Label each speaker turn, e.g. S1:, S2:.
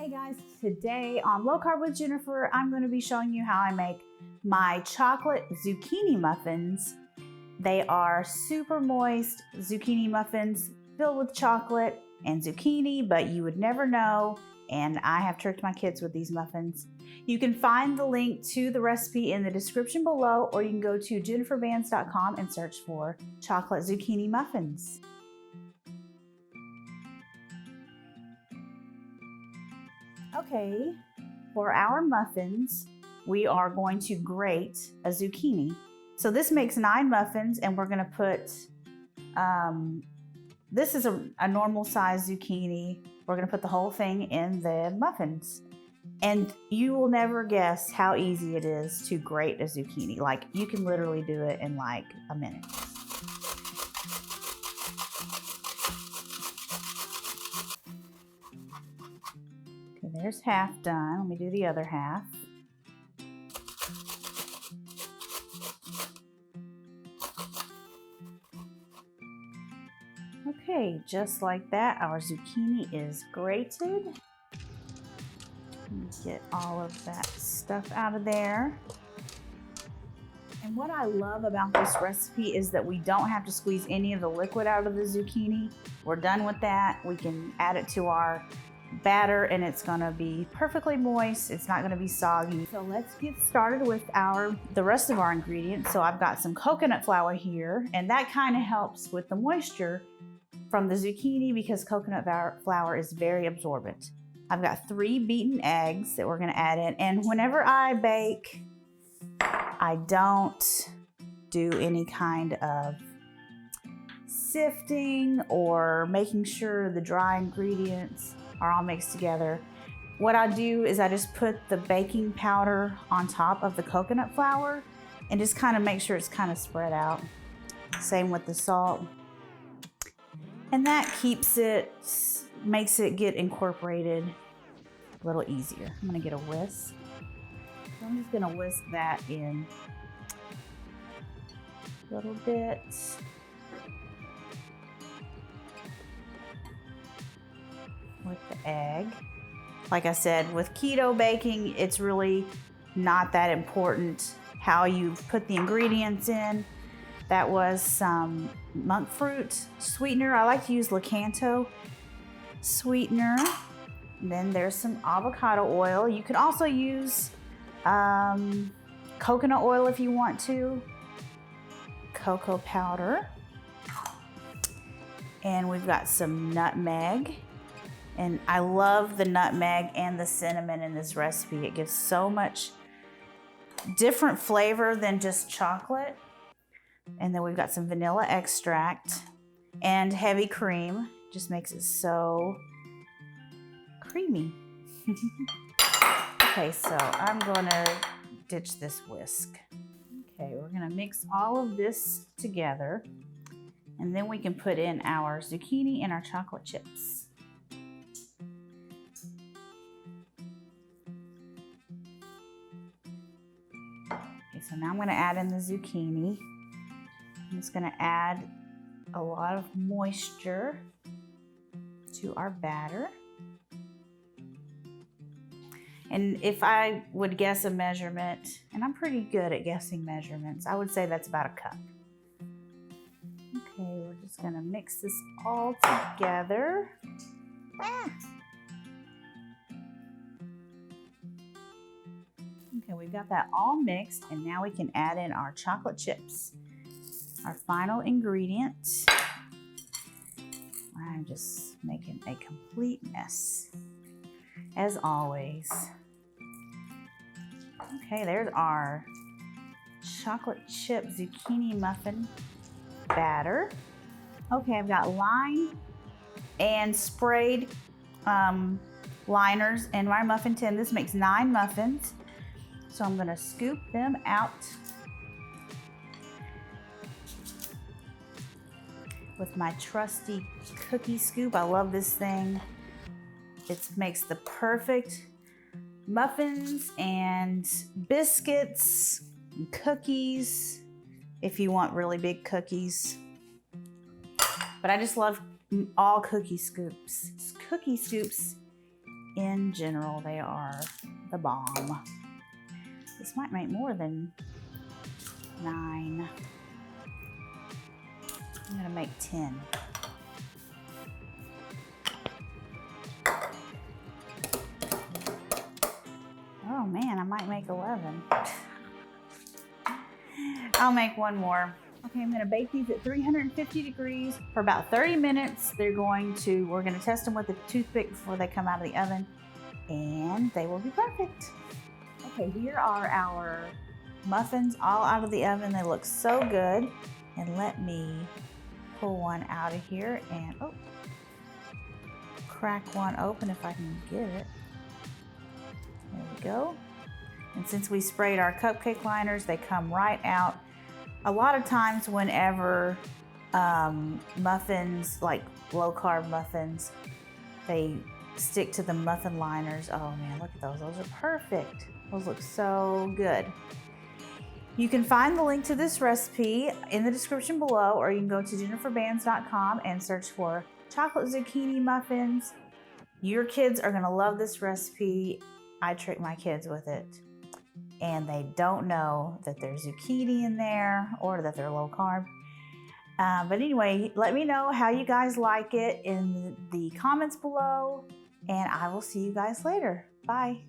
S1: Hey guys, today on Low Carb with Jennifer, I'm going to be showing you how I make my chocolate zucchini muffins. They are super moist zucchini muffins filled with chocolate and zucchini, but you would never know, and I have tricked my kids with these muffins. You can find the link to the recipe in the description below, or you can go to jenniferbands.com and search for chocolate zucchini muffins. Okay, for our muffins, we are going to grate a zucchini. So this makes 9 muffins, and we're gonna put, this is a normal size zucchini. We're gonna put the whole thing in the muffins. And you will never guess how easy it is to grate a zucchini. Like, you can literally do it in like a minute. There's half done. Let me do the other half. Okay, just like that, our zucchini is grated. Let me get all of that stuff out of there. And what I love about this recipe is that we don't have to squeeze any of the liquid out of the zucchini. We're done with that. We can add it to our batter and it's gonna be perfectly moist. It's not gonna be soggy. So let's get started with the rest of our ingredients. So I've got some coconut flour here, and that kind of helps with the moisture from the zucchini because coconut flour is very absorbent. I've got 3 beaten eggs that we're gonna add in, and whenever I bake, I don't do any kind of sifting or making sure the dry ingredients are all mixed together. What I do is I just put the baking powder on top of the coconut flour and just kind of make sure it's kind of spread out. Same with the salt. And that makes it get incorporated a little easier. I'm gonna get a whisk. So I'm just gonna whisk that in a little bit. With the egg. Like I said, with keto baking, it's really not that important how you put the ingredients in. That was some monk fruit sweetener. I like to use Keto sweetener. And then there's some avocado oil. You could also use coconut oil if you want to. Cocoa powder. And we've got some nutmeg. And I love the nutmeg and the cinnamon in this recipe. It gives so much different flavor than just chocolate. And then we've got some vanilla extract and heavy cream. Just makes it so creamy. Okay, so I'm gonna ditch this whisk. Okay, we're gonna mix all of this together, and then we can put in our zucchini and our chocolate chips. So now I'm going to add in the zucchini. I'm just going to add a lot of moisture to our batter. And if I would guess a measurement, and I'm pretty good at guessing measurements, I would say that's about a cup. Okay, we're just going to mix this all together. Okay, we've got that all mixed, and now we can add in our chocolate chips, our final ingredient. I'm just making a complete mess, as always. Okay, there's our chocolate chip zucchini muffin batter. Okay, I've got lime and sprayed liners in my muffin tin. This makes 9 muffins. So I'm gonna scoop them out with my trusty cookie scoop. I love this thing. It makes the perfect muffins and biscuits and cookies if you want really big cookies. But I just love all cookie scoops in general, they are the bomb. This might make more than 9. I'm gonna make 10. Oh man, I might make 11. I'll make one more. Okay, I'm gonna bake these at 350 degrees for about 30 minutes. We're gonna test them with a toothpick before they come out of the oven, and they will be perfect. Okay, here are our muffins all out of the oven. They look so good. And let me pull one out of here and crack one open if I can get it. There we go. And since we sprayed our cupcake liners, they come right out. A lot of times whenever muffins, like low carb muffins, they stick to the muffin liners. Oh man, look at those. Those are perfect. Those look so good. You can find the link to this recipe in the description below, or you can go to jenniferbands.com and search for chocolate zucchini muffins. Your kids are gonna love this recipe. I trick my kids with it, and they don't know that there's zucchini in there or that they're low carb. But anyway, let me know how you guys like it in the comments below, and I will see you guys later. Bye.